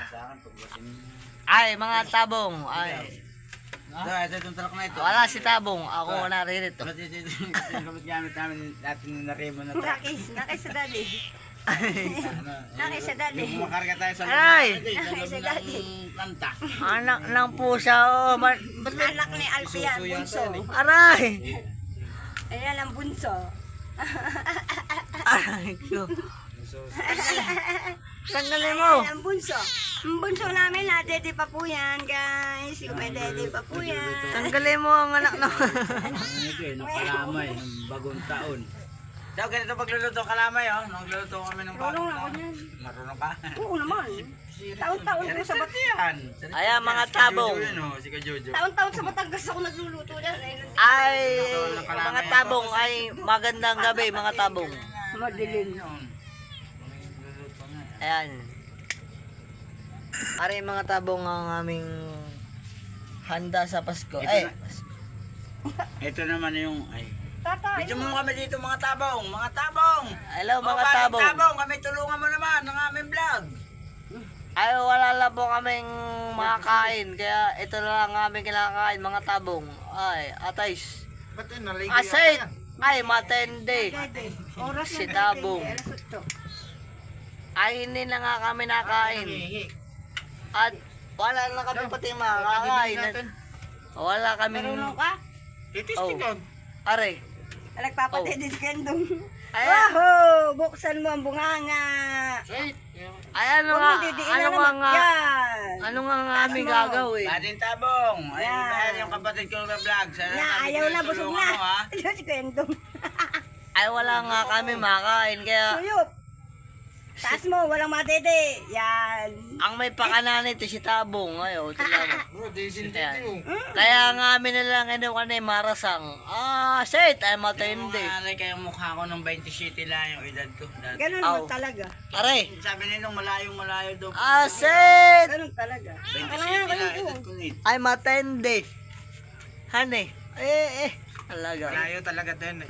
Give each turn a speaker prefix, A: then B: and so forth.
A: Sa akin, pagbasin.
B: Ay, mga tabong. Ay.
A: Ito itong truck na ito.
B: Wala si tabong. Ako naririto.
A: Gamit gamit namin natin yung naremo na truck.
C: Nakis sa dali. Nakis sa dali.
A: Yung makarga tayo sa
B: Ay!
A: loob ng planta.
B: Anak ng pusa. Oh. Ba't
C: Anak ni Alfian, bunso.
B: aray?
C: Ayan ang bunso.
B: Aray ko. Tanggalin mo.
C: Ayan ang bunso. Ang bunso namin, dede pa po yan, guys. Yung may dede pa po yan.
B: Tanggalin mo ang anak na.
A: Ito eh, ng kalamay, ng bagong taon. So, ganito pagluluto kalamay, oh. Nagluluto kami ng bagong taon. Marunong ka?
C: Oo naman. Taon-taon ko sa
A: Yan.
B: Ayan, mga tabong.
A: Si Jojo yun, oh. Si Jojo.
C: Taon-taon sa Batangas ako nagluluto yan.
B: Ay, mga tabong. Ay, magandang gabi, mga tabong.
C: Madilim.
A: Nagluluto nga.
B: Ayan. Aray, mga tabong ang aming handa sa Pasko. Ay,
A: Ito naman yung, ay.
C: Tata,
A: Video mo kami dito mga tabong, mga tabong.
B: hello mga
A: Paring
B: tabong.
A: tabong, kami tulungan mo naman ng aming vlog.
B: Ay, wala lang po kaming makakain. Kaya ito na lang aming kinakain, mga tabong. Ay, atays.
A: Ba't yun, naligo
B: Asit! Ay, matende.
C: oras
B: Si
C: na
B: Tabong.
C: alas 8.
B: Ay, hindi na nga kami nakain. At wala na kami pati makakain. Wala kami.
C: Marunong ka?
B: Oh. Are.
C: Nagpapatid din si Kendong.
B: Ay,
C: Wahoo! Buksan mo ang bunganga.
B: ay ano
C: Huwag
B: nga,
C: mo didiin
B: ano
C: na
B: nga
C: naman.
B: nga,
C: Yan.
B: ano nga nga aming gagawin.
A: Dating tabong, ay
C: Yan.
A: dahil yung kapatid ko na vlog. Sana
C: Na,
A: kami
C: ayaw na, busog
A: tulungan
C: na.
A: mo, ha?
C: Ito si Kendong.
B: Ay, wala nga kami makain. Kaya,
C: Suyop. Taas mo, walang matete. Yan.
B: ang may pakana nito si Tabong. Ayaw, tinama. Ayan. Kaya nga amin na lang ano kanay marasang. Ah, shit, ay matindi.
A: Maaari kayong mukha ko ng 27 lang yung edad ko. Dati.
C: Ganun
B: Aw.
C: naman talaga.
B: Are.
A: Sabi nila malayo daw.
B: Ah, shit!
C: Ganun talaga.
A: 27
C: Kailangan
A: lang
C: ko.
A: edad ko nito.
B: Ay matindi. Hane. Eh. Talaga.
A: Malayo talaga din.